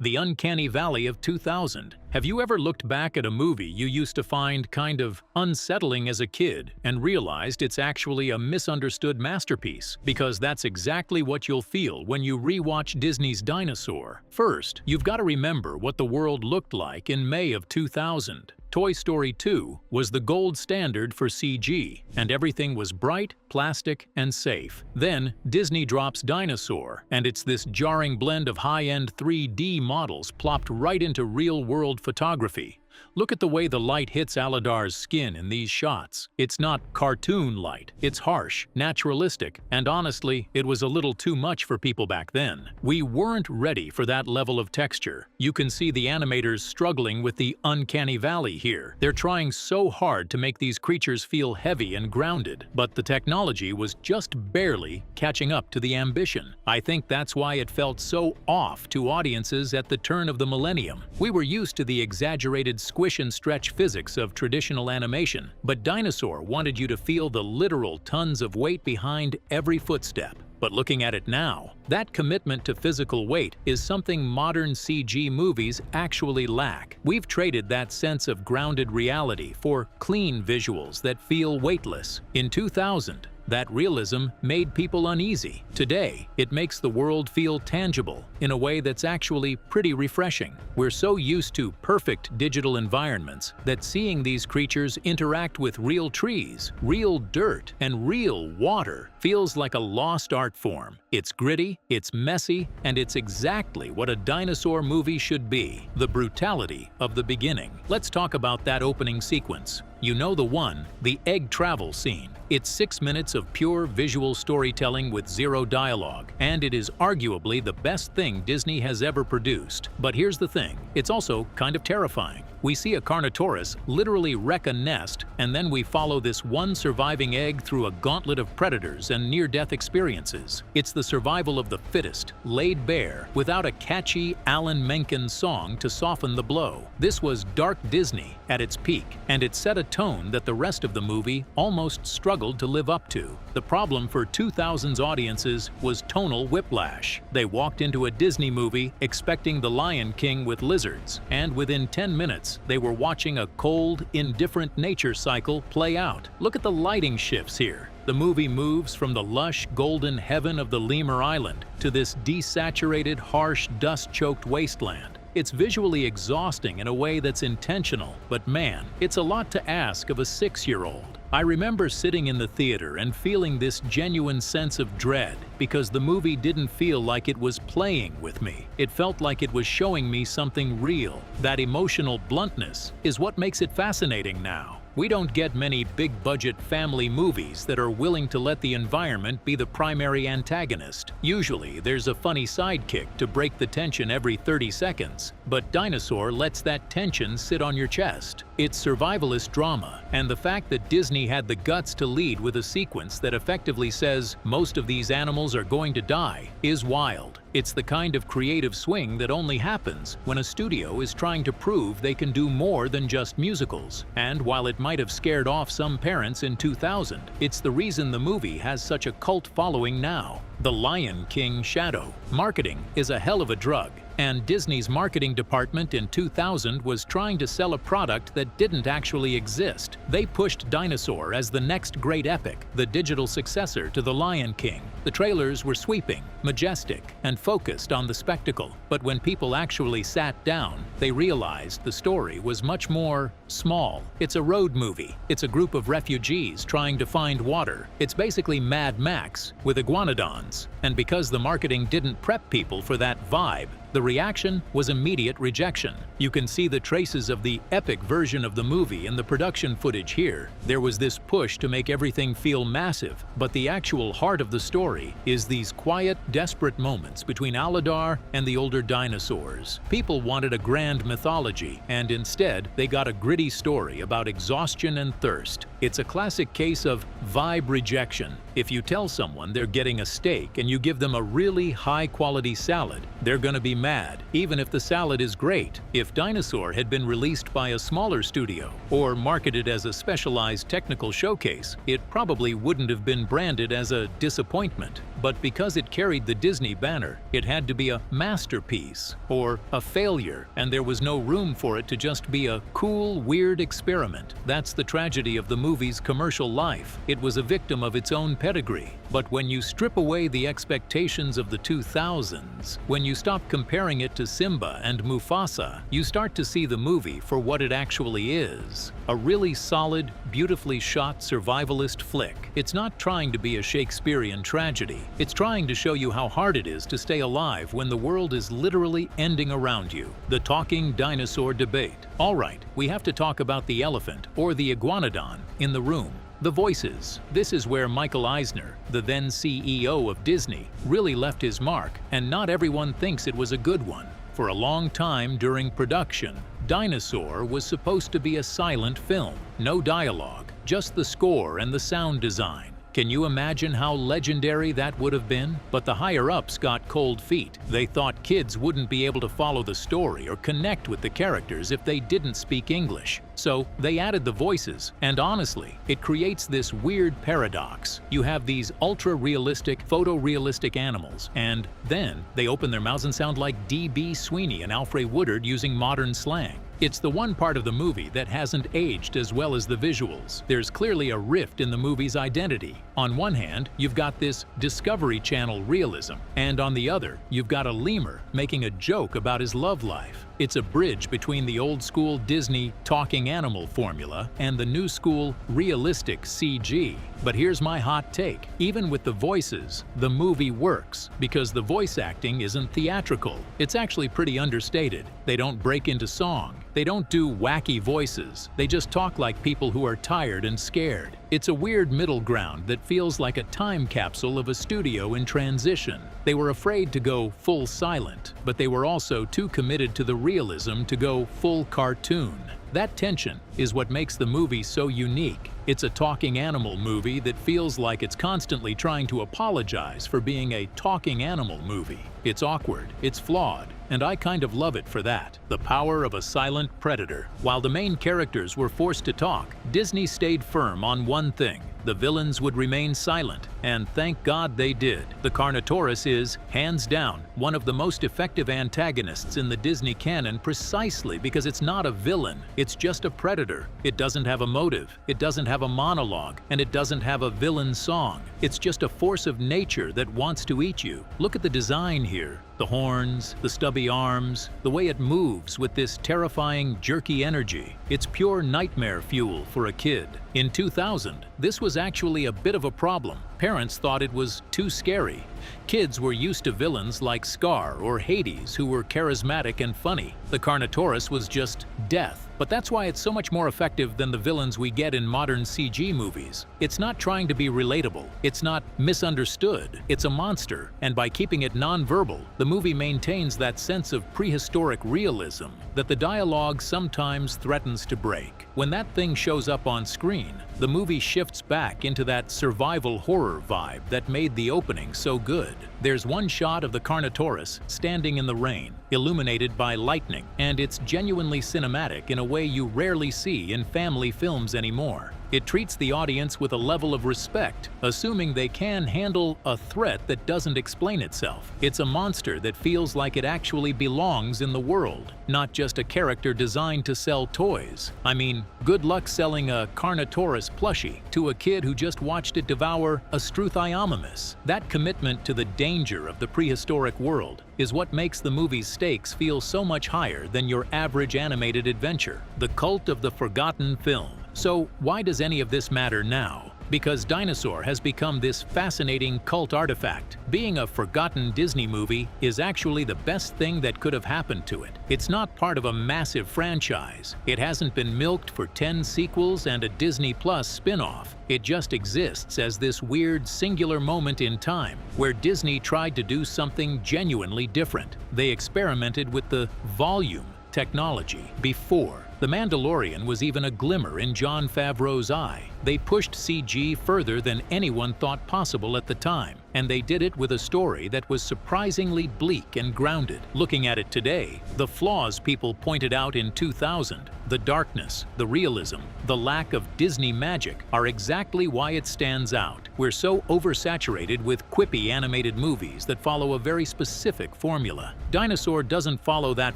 The Uncanny Valley of 2000. Have you ever looked back at a movie you used to find kind of unsettling as a kid and realized it's actually a misunderstood masterpiece? Because that's exactly what you'll feel when you rewatch Disney's Dinosaur. First, you've got to remember what the world looked like in May of 2000. Toy Story 2 was the gold standard for CG, and everything was bright, plastic, and safe. Then, Disney drops Dinosaur, and it's this jarring blend of high-end 3D models plopped right into real-world photography. Look at the way the light hits Aladar's skin in these shots. It's not cartoon light, it's harsh, naturalistic, and honestly, it was a little too much for people back then. We weren't ready for that level of texture. You can see the animators struggling with the Uncanny Valley here. They're trying so hard to make these creatures feel heavy and grounded, but the technology was just barely catching up to the ambition. I think that's why it felt so off to audiences at the turn of the millennium. We were used to the exaggerated squish and stretch physics of traditional animation, but Dinosaur wanted you to feel the literal tons of weight behind every footstep. But looking at it now, that commitment to physical weight is something modern CG movies actually lack. We've traded that sense of grounded reality for clean visuals that feel weightless. In 2000, that realism made people uneasy. Today, it makes the world feel tangible in a way that's actually pretty refreshing. We're so used to perfect digital environments that seeing these creatures interact with real trees, real dirt, and real water feels like a lost art form. It's gritty, it's messy, and it's exactly what a dinosaur movie should be. The brutality of the beginning. Let's talk about that opening sequence. You know the one, the egg travel scene. It's 6 minutes of pure visual storytelling with zero dialogue, and it is arguably the best thing Disney has ever produced. But here's the thing, it's also kind of terrifying. We see a Carnotaurus literally wreck a nest, and then we follow this one surviving egg through a gauntlet of predators and near-death experiences. It's the survival of the fittest, laid bare, without a catchy Alan Menken song to soften the blow. This was dark Disney at its peak, and it set a tone that the rest of the movie almost struggled to live up to. The problem for 2000's audiences was tonal whiplash. They walked into a Disney movie expecting The Lion King with lizards, and within 10 minutes, they were watching a cold, indifferent nature cycle play out. Look at the lighting shifts here. The movie moves from the lush, golden heaven of the Lemur Island to this desaturated, harsh, dust-choked wasteland. It's visually exhausting in a way that's intentional, but man, it's a lot to ask of a 6-year-old. I remember sitting in the theater and feeling this genuine sense of dread because the movie didn't feel like it was playing with me. It felt like it was showing me something real. That emotional bluntness is what makes it fascinating now. We don't get many big-budget family movies that are willing to let the environment be the primary antagonist. Usually, there's a funny sidekick to break the tension every 30 seconds, but Dinosaur lets that tension sit on your chest. It's survivalist drama, and the fact that Disney had the guts to lead with a sequence that effectively says most of these animals are going to die is wild. It's the kind of creative swing that only happens when a studio is trying to prove they can do more than just musicals. And while it might have scared off some parents in 2000, it's the reason the movie has such a cult following now. The Lion King shadow. Marketing is a hell of a drug, and Disney's marketing department in 2000 was trying to sell a product that didn't actually exist. They pushed Dinosaur as the next great epic, the digital successor to The Lion King. The trailers were sweeping, majestic, and focused on the spectacle. But when people actually sat down, they realized the story was much more small. It's a road movie. It's a group of refugees trying to find water. It's basically Mad Max with iguanodons. And because the marketing didn't prep people for that vibe, the reaction was immediate rejection. You can see the traces of the epic version of the movie in the production footage here. There was this push to make everything feel massive, but the actual heart of the story is these quiet, desperate moments between Aladar and the older dinosaurs. People wanted a grand mythology, and instead they got a gritty story about exhaustion and thirst. It's a classic case of vibe rejection. If you tell someone they're getting a steak and you give them a really high-quality salad, they're gonna be mad, even if the salad is great. If Dinosaur had been released by a smaller studio or marketed as a specialized technical showcase, it probably wouldn't have been branded as a disappointment. But because it carried the Disney banner, it had to be a masterpiece or a failure, and there was no room for it to just be a cool, weird experiment. That's the tragedy of the movie's commercial life. It was a victim of its own pedigree. But when you strip away the expectations of the 2000s, when you stop comparing it to Simba and Mufasa, you start to see the movie for what it actually is. A really solid, beautifully shot survivalist flick. It's not trying to be a Shakespearean tragedy. It's trying to show you how hard it is to stay alive when the world is literally ending around you. The talking dinosaur debate. All right, we have to talk about the elephant, or the iguanodon, in the room. The voices. This is where Michael Eisner, the then CEO of Disney, really left his mark, and not everyone thinks it was a good one. For a long time during production, Dinosaur was supposed to be a silent film. No dialogue, just the score and the sound design. Can you imagine how legendary that would have been? But the higher-ups got cold feet. They thought kids wouldn't be able to follow the story or connect with the characters if they didn't speak English. So they added the voices, and honestly, it creates this weird paradox. You have these ultra-realistic, photorealistic animals, and then they open their mouths and sound like D.B. Sweeney and Alfred Woodard using modern slang. It's the one part of the movie that hasn't aged as well as the visuals. There's clearly a rift in the movie's identity. On one hand, you've got this Discovery Channel realism, and on the other, you've got a lemur making a joke about his love life. It's a bridge between the old-school Disney talking animal formula and the new-school realistic CG. But here's my hot take. Even with the voices, the movie works because the voice acting isn't theatrical. It's actually pretty understated. They don't break into song. They don't do wacky voices. They just talk like people who are tired and scared. It's a weird middle ground that feels like a time capsule of a studio in transition. They were afraid to go full silent, but they were also too committed to the realism to go full cartoon. That tension is what makes the movie so unique. It's a talking animal movie that feels like it's constantly trying to apologize for being a talking animal movie. It's awkward, it's flawed, and I kind of love it for that. The power of a silent predator. While the main characters were forced to talk, Disney stayed firm on one thing. The villains would remain silent, and thank God they did. The Carnotaurus is, hands down, one of the most effective antagonists in the Disney canon precisely because it's not a villain, it's just a predator. It doesn't have a motive, it doesn't have a monologue, and it doesn't have a villain song. It's just a force of nature that wants to eat you. Look at the design here. The horns, the stubby arms, the way it moves with this terrifying, jerky energy. It's pure nightmare fuel for a kid. In 2000, this was actually a bit of a problem. Parents thought it was too scary. Kids were used to villains like Scar or Hades who were charismatic and funny. The Carnotaurus was just death. But that's why it's so much more effective than the villains we get in modern CG movies. It's not trying to be relatable. It's not misunderstood. It's a monster. And by keeping it non-verbal, the movie maintains that sense of prehistoric realism that the dialogue sometimes threatens to break. When that thing shows up on screen, the movie shifts back into that survival horror vibe that made the opening so good. There's one shot of the Carnotaurus standing in the rain, illuminated by lightning, and it's genuinely cinematic in a way you rarely see in family films anymore. It treats the audience with a level of respect, assuming they can handle a threat that doesn't explain itself. It's a monster that feels like it actually belongs in the world, not just a character designed to sell toys. I mean, good luck selling a Carnotaurus plushie to a kid who just watched it devour a Struthiomimus. That commitment to the danger of the prehistoric world is what makes the movie's stakes feel so much higher than your average animated adventure. The cult of the forgotten film. So why does any of this matter now? Because Dinosaur has become this fascinating cult artifact. Being a forgotten Disney movie is actually the best thing that could have happened to it. It's not part of a massive franchise. It hasn't been milked for 10 sequels and a Disney Plus spin-off. It just exists as this weird singular moment in time where Disney tried to do something genuinely different. They experimented with the volume technology before. The Mandalorian was even a glimmer in Jon Favreau's eye. They pushed CG further than anyone thought possible at the time, and they did it with a story that was surprisingly bleak and grounded. Looking at it today, the flaws people pointed out in 2000, the darkness, the realism, the lack of Disney magic are exactly why it stands out. We're so oversaturated with quippy animated movies that follow a very specific formula. Dinosaur doesn't follow that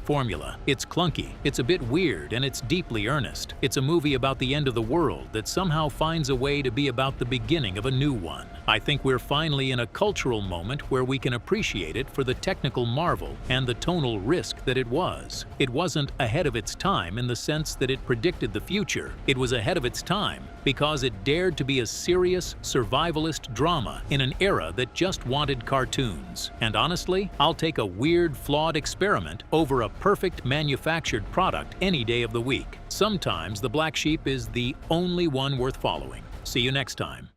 formula. It's clunky, it's a bit weird, and it's deeply earnest. It's a movie about the end of the world that somehow finds a way to be about the beginning of a new one. I think we're finally in a cultural moment where we can appreciate it for the technical marvel and the tonal risk that it was. It wasn't ahead of its time in the sense that it predicted the future. It was ahead of its time because it dared to be a serious, survivalist drama in an era that just wanted cartoons. And honestly, I'll take a weird, flawed experiment over a perfect manufactured product any day of the week. Sometimes the black sheep is the only one worth following. See you next time.